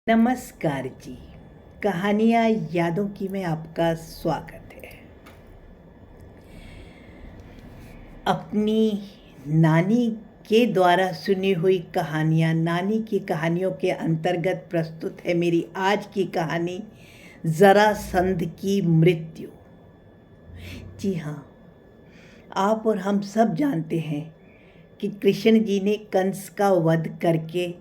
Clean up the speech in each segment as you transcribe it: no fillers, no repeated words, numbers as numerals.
नमस्कार जी। कहानियाँ यादों की में आपका स्वागत है। अपनी नानी के द्वारा सुनी हुई कहानियाँ, नानी की कहानियों के अंतर्गत प्रस्तुत है मेरी आज की कहानी जरासंध की मृत्यु। जी हाँ, आप और हम सब जानते हैं कि कृष्ण जी ने कंस का वध करके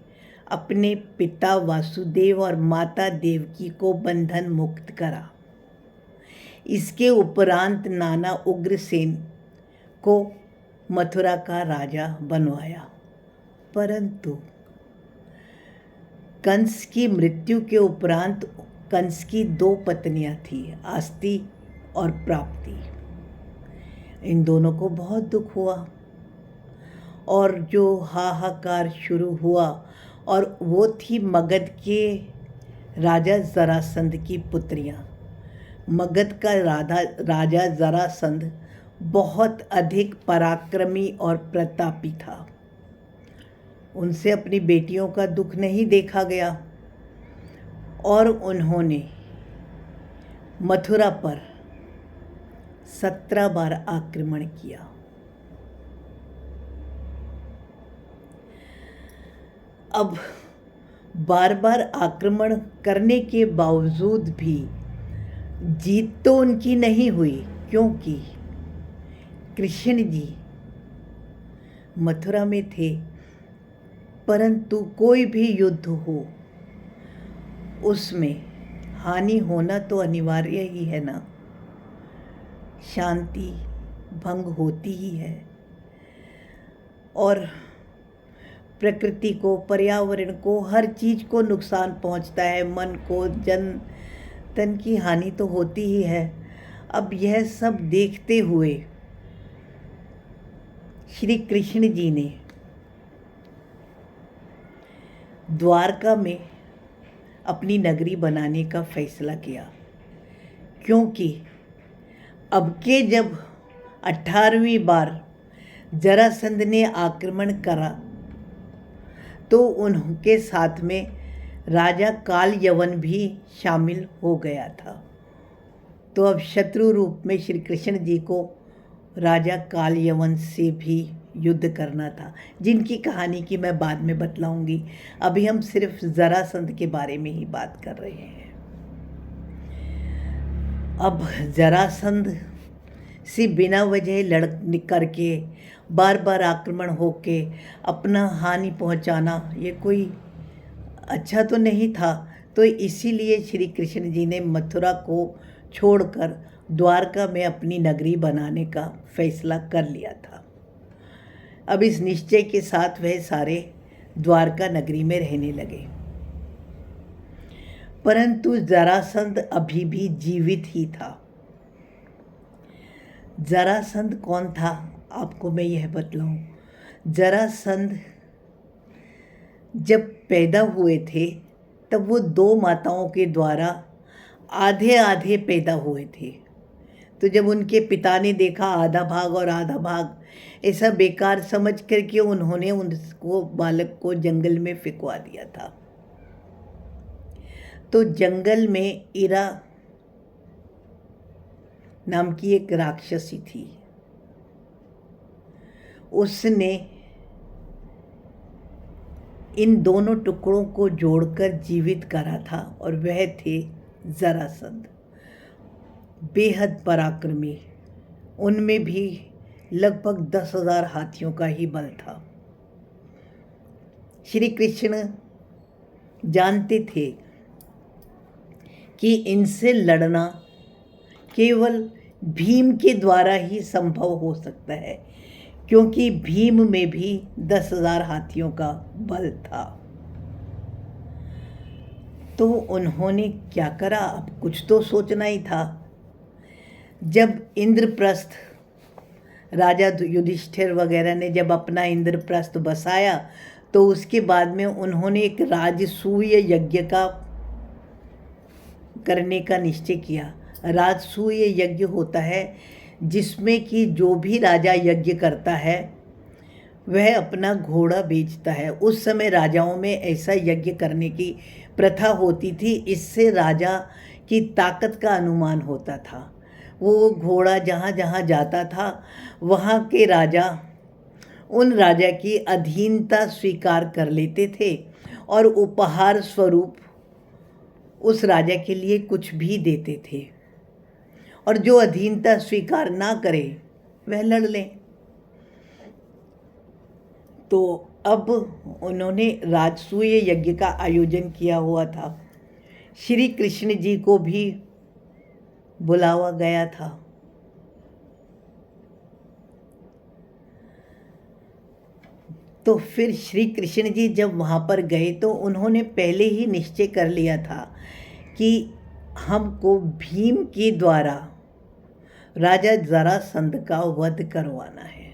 अपने पिता वासुदेव और माता देवकी को बंधन मुक्त करा। इसके उपरांत नाना उग्रसेन को मथुरा का राजा बनवाया, परंतु कंस की मृत्यु के उपरांत कंस की दो पत्नियां थी, आस्ती और प्राप्ति। इन दोनों को बहुत दुख हुआ और जो हाहाकार शुरू हुआ, और वो थी मगध के राजा जरासंध की पुत्रियां। मगध का राजा जरासंध बहुत अधिक पराक्रमी और प्रतापी था। उनसे अपनी बेटियों का दुख नहीं देखा गया और उन्होंने मथुरा पर 17 बार आक्रमण किया। अब बार बार आक्रमण करने के बावजूद भी जीत तो उनकी नहीं हुई, क्योंकि कृष्ण जी मथुरा में थे। परंतु कोई भी युद्ध हो, उसमें हानि होना तो अनिवार्य ही है ना, शांति भंग होती ही है। और प्रकृति को, पर्यावरण को, हर चीज़ को नुकसान पहुंचता है, मन को, जन तन की हानि तो होती ही है। अब यह सब देखते हुए श्री कृष्ण जी ने द्वारका में अपनी नगरी बनाने का फैसला किया, क्योंकि अब के जब 18वीं बार जरासंध ने आक्रमण करा तो उनके साथ में राजा कालयवन भी शामिल हो गया था। तो अब शत्रु रूप में श्री कृष्ण जी को राजा कालयवन से भी युद्ध करना था, जिनकी कहानी की मैं बाद में बतलाऊंगी। अभी हम सिर्फ जरासंध के बारे में ही बात कर रहे हैं। अब जरासंध से बिना वजह लड़ करके, बार बार आक्रमण होके अपना हानि पहुंचाना, ये कोई अच्छा तो नहीं था। तो इसीलिए श्री कृष्ण जी ने मथुरा को छोड़कर द्वारका में अपनी नगरी बनाने का फैसला कर लिया था। अब इस निश्चय के साथ वह सारे द्वारका नगरी में रहने लगे। परंतु जरासंध अभी भी जीवित ही था। जरासंध कौन था, आपको मैं यह बतलाऊं। जरासंध जब पैदा हुए थे तब वो दो माताओं के द्वारा आधे आधे पैदा हुए थे। तो जब उनके पिता ने देखा आधा भाग और आधा भाग ऐसा बेकार समझ करके उन्होंने उनको, बालक को जंगल में फेंकवा दिया था। तो जंगल में इरा नाम की एक राक्षसी थी। उसने इन दोनों टुकड़ों को जोड़कर जीवित करा था, और वह थे जरासंध। बेहद पराक्रमी, उनमें भी लगभग 10,000 हाथियों का ही बल था। श्री कृष्ण जानते थे कि इनसे लड़ना केवल भीम के द्वारा ही संभव हो सकता है, क्योंकि भीम में भी 10,000 हाथियों का बल था। तो उन्होंने क्या करा, अब कुछ तो सोचना ही था। जब इंद्रप्रस्थ राजा युधिष्ठिर वगैरह ने जब अपना इंद्रप्रस्थ बसाया, तो उसके बाद में उन्होंने एक राजसूय यज्ञ का करने का निश्चय किया। राजसूय यज्ञ होता है जिसमें कि जो भी राजा यज्ञ करता है वह अपना घोड़ा बेचता है। उस समय राजाओं में ऐसा यज्ञ करने की प्रथा होती थी। इससे राजा की ताकत का अनुमान होता था। वो घोड़ा जहाँ जहाँ जाता था वहाँ के राजा उन राजा की अधीनता स्वीकार कर लेते थे और उपहार स्वरूप उस राजा के लिए कुछ भी देते थे, और जो अधीनता स्वीकार ना करे वह लड़ ले। तो अब उन्होंने राजसूय यज्ञ का आयोजन किया हुआ था। श्री कृष्ण जी को भी बुलावा गया था। तो फिर श्री कृष्ण जी जब वहाँ पर गए तो उन्होंने पहले ही निश्चय कर लिया था कि हमको भीम के द्वारा राजा जरासंध का वध करवाना है।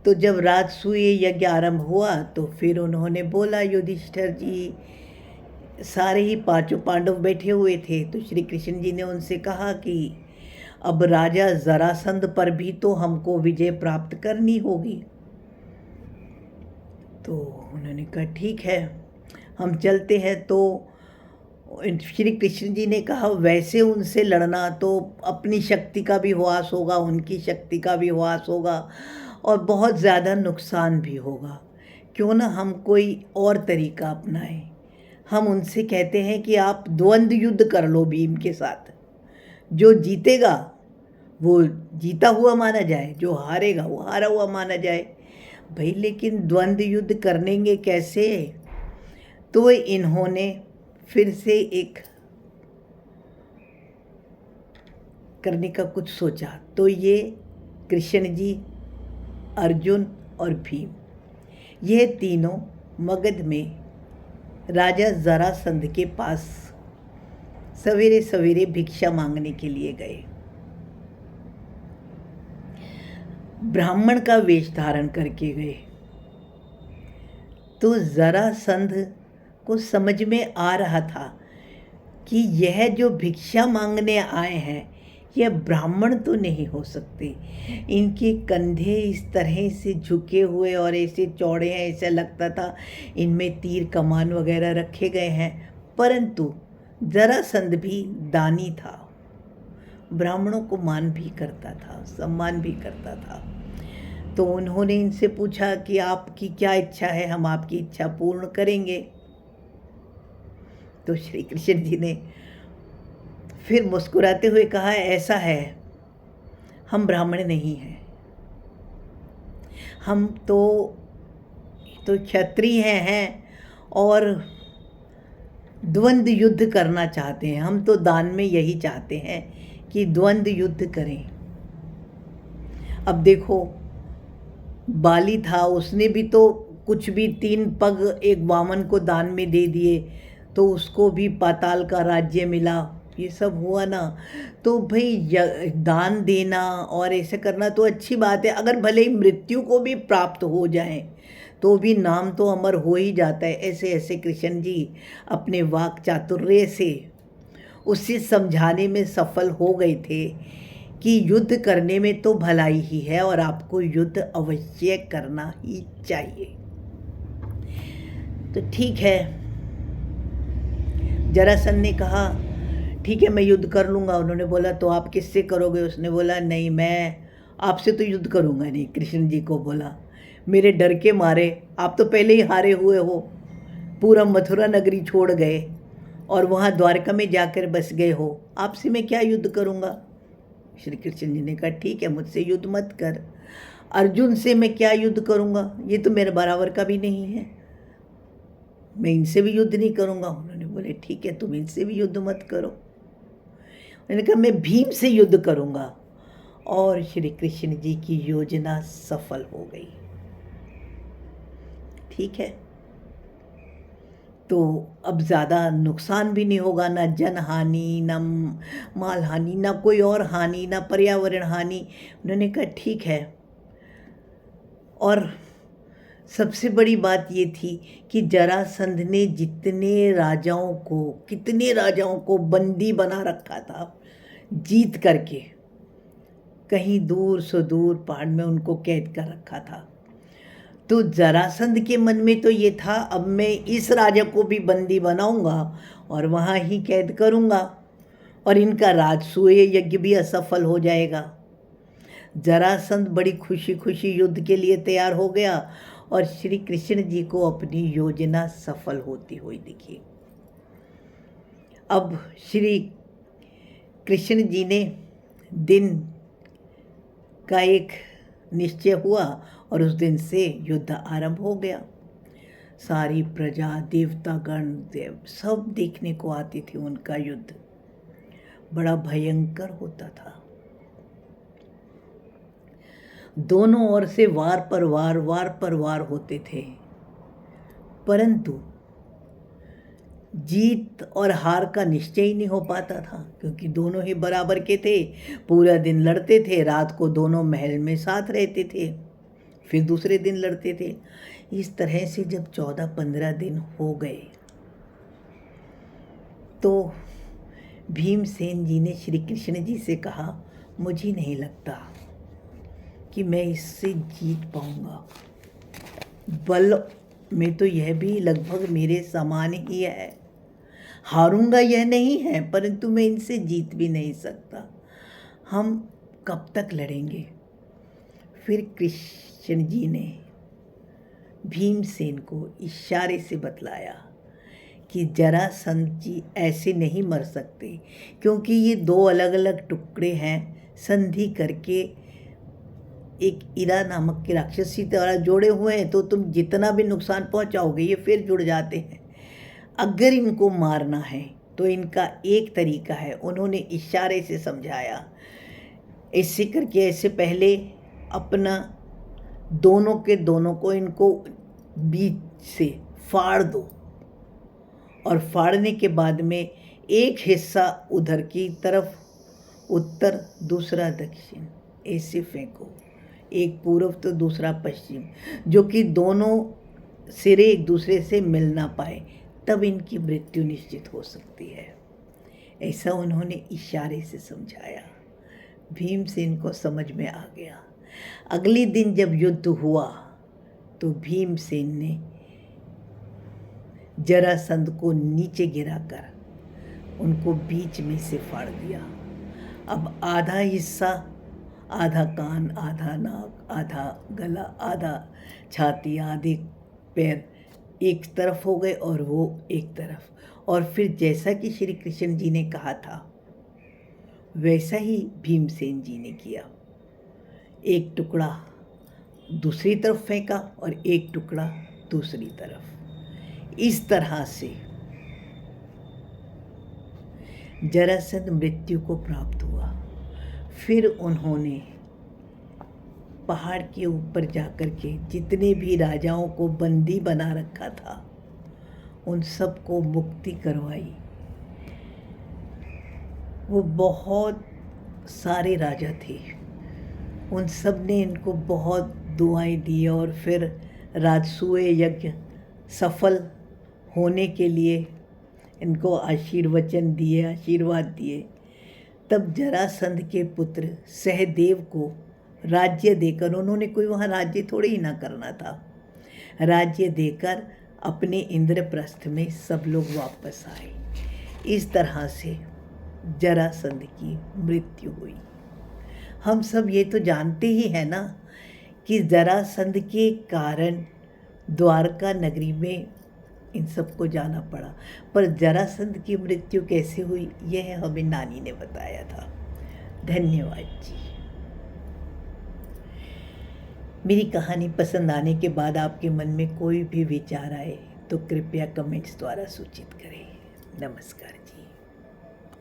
तो जब राजसूय यज्ञ आरंभ हुआ तो फिर उन्होंने बोला, युधिष्ठिर जी, सारे ही पांचों पांडव बैठे हुए थे, तो श्री कृष्ण जी ने उनसे कहा कि अब राजा जरासंध पर भी तो हमको विजय प्राप्त करनी होगी। तो उन्होंने कहा ठीक है, हम चलते हैं। तो श्री कृष्ण जी ने कहा, वैसे उनसे लड़ना तो अपनी शक्ति का भी ह्रास होगा, उनकी शक्ति का भी ह्रास होगा और बहुत ज़्यादा नुकसान भी होगा। क्यों ना हम कोई और तरीका अपनाएं। हम उनसे कहते हैं कि आप द्वंद्व युद्ध कर लो भीम के साथ। जो जीतेगा वो जीता हुआ माना जाए, जो हारेगा वो हारा हुआ माना जाए। भाई लेकिन द्वंद्व युद्ध करेंगे कैसे? तो इन्होंने फिर से एक करने का कुछ सोचा। तो ये कृष्ण जी, अर्जुन और भीम, यह तीनों मगध में राजा जरासंध के पास सवेरे सवेरे भिक्षा मांगने के लिए गए। ब्राह्मण का वेश धारण करके गए। तो जरासंध को समझ में आ रहा था कि यह जो भिक्षा मांगने आए हैं यह ब्राह्मण तो नहीं हो सकते। इनके कंधे इस तरह से झुके हुए और ऐसे चौड़े हैं, ऐसा लगता था इनमें तीर कमान वगैरह रखे गए हैं। परंतु जरासंध भी दानी था, ब्राह्मणों को मान भी करता था, सम्मान भी करता था। तो उन्होंने इनसे पूछा कि आपकी क्या इच्छा है, हम आपकी इच्छा पूर्ण करेंगे। तो श्री कृष्ण जी ने फिर मुस्कुराते हुए कहा, ऐसा है, हम ब्राह्मण नहीं हैं, हम तो क्षत्रिय हैं और द्वंद्व युद्ध करना चाहते हैं। हम तो दान में यही चाहते हैं कि द्वंद्व युद्ध करें। अब देखो, बाली था, उसने भी तो कुछ भी 3 पग एक वामन को दान में दे दिए, तो उसको भी पाताल का राज्य मिला। ये सब हुआ ना। तो भाई दान देना और ऐसे करना तो अच्छी बात है। अगर भले ही मृत्यु को भी प्राप्त हो जाए तो भी नाम तो अमर हो ही जाता है। ऐसे ऐसे कृष्ण जी अपने वाक चातुर्य से उसे समझाने में सफल हो गए थे कि युद्ध करने में तो भलाई ही है और आपको युद्ध अवश्य करना ही चाहिए। तो ठीक है, जरासंध ने कहा ठीक है, मैं युद्ध कर लूँगा। उन्होंने बोला तो आप किससे करोगे? उसने बोला नहीं, मैं आपसे तो युद्ध करूँगा नहीं। कृष्ण जी को बोला, मेरे डर के मारे आप तो पहले ही हारे हुए हो, पूरा मथुरा नगरी छोड़ गए और वहाँ द्वारका में जाकर बस गए हो, आपसे मैं क्या युद्ध करूँगा? श्री कृष्ण जी ने कहा ठीक है, मुझसे युद्ध मत कर। अर्जुन से मैं क्या युद्ध करूँगा? ये तो मेरे बराबर का भी नहीं है, मैं इनसे भी युद्ध नहीं करूँगा। उन्होंने बोले ठीक है, तुम इनसे भी युद्ध मत करो। उन्होंने कहा मैं भीम से युद्ध करूँगा। और श्री कृष्ण जी की योजना सफल हो गई। ठीक है, तो अब ज़्यादा नुकसान भी नहीं होगा, ना जन हानि, ना माल हानि, ना कोई और हानि, ना पर्यावरण हानि। उन्होंने कहा ठीक है। और सबसे बड़ी बात ये थी कि जरासंध ने कितने राजाओं को बंदी बना रखा था, जीत करके कहीं दूर सुदूर पहाड़ में उनको कैद कर रखा था। तो जरासंध के मन में तो ये था, अब मैं इस राजा को भी बंदी बनाऊंगा और वहाँ ही कैद करूंगा और इनका राजसूय यज्ञ भी असफल हो जाएगा। जरासंध बड़ी खुशी खुशी युद्ध के लिए तैयार हो गया और श्री कृष्ण जी को अपनी योजना सफल होती हुई दिखी। अब श्री कृष्ण जी ने दिन का एक निश्चय हुआ और उस दिन से युद्ध आरंभ हो गया। सारी प्रजा, देवतागण, देव सब देखने को आती थी उनका युद्ध। बड़ा भयंकर होता था। दोनों ओर से वार पर वार होते थे, परंतु जीत और हार का निश्चय ही नहीं हो पाता था, क्योंकि दोनों ही बराबर के थे। पूरा दिन लड़ते थे, रात को दोनों महल में साथ रहते थे, फिर दूसरे दिन लड़ते थे। इस तरह से जब 14-15 दिन हो गए तो भीमसेन जी ने श्री कृष्ण जी से कहा, मुझे नहीं लगता कि मैं इससे जीत पाऊंगा। बल में तो यह भी लगभग मेरे समान ही है, हारूंगा यह नहीं है, परंतु मैं इनसे जीत भी नहीं सकता। हम कब तक लड़ेंगे? फिर कृष्ण जी ने भीमसेन को इशारे से बतलाया कि जरासंध जी ऐसे नहीं मर सकते, क्योंकि ये 2 अलग अलग टुकड़े हैं, संधि करके एक इरा नामक के राक्षसी द्वारा जोड़े हुए हैं, तो तुम जितना भी नुकसान पहुंचाओगे ये फिर जुड़ जाते हैं। अगर इनको मारना है तो इनका एक तरीका है। उन्होंने इशारे से समझाया, ऐसे करके ऐसे पहले अपना दोनों के दोनों को इनको बीच से फाड़ दो और फाड़ने के बाद में एक हिस्सा उधर की तरफ उत्तर, दूसरा दक्षिण, ऐसे फेंको, एक पूर्व तो दूसरा पश्चिम, जो कि दोनों सिरे एक दूसरे से मिल ना पाए, तब इनकी मृत्यु निश्चित हो सकती है। ऐसा उन्होंने इशारे से समझाया। भीमसेन को समझ में आ गया। अगले दिन जब युद्ध हुआ तो भीमसेन ने जरासंध को नीचे गिराकर उनको बीच में से फाड़ दिया। अब आधा हिस्सा, आधा कान, आधा नाक, आधा गला, आधा छाती, आधे पैर एक तरफ हो गए और वो एक तरफ। और फिर जैसा कि श्री कृष्ण जी ने कहा था वैसा ही भीमसेन जी ने किया। एक टुकड़ा दूसरी तरफ फेंका और एक टुकड़ा दूसरी तरफ। इस तरह से जरासंध मृत्यु को प्राप्त हुआ। फिर उन्होंने पहाड़ के ऊपर जाकर के जितने भी राजाओं को बंदी बना रखा था उन सबको मुक्ति करवाई। वो बहुत सारे राजा थे, उन सब ने इनको बहुत दुआएं दी और फिर राजसूय यज्ञ सफल होने के लिए इनको आशीर्वचन दिए, आशीर्वाद दिए। तब जरासंध के पुत्र सहदेव को राज्य देकर, उन्होंने कोई वहाँ राज्य थोड़े ही ना करना था, राज्य देकर अपने इंद्रप्रस्थ में सब लोग वापस आए। इस तरह से जरासंध की मृत्यु हुई। हम सब ये तो जानते ही हैं ना कि जरासंध के कारण द्वारका नगरी में इन सबको जाना पड़ा, पर जरासंध की मृत्यु कैसे हुई यह हमें नानी ने बताया था। धन्यवाद जी। मेरी कहानी पसंद आने के बाद आपके मन में कोई भी विचार आए तो कृपया कमेंट्स द्वारा सूचित करें। नमस्कार जी।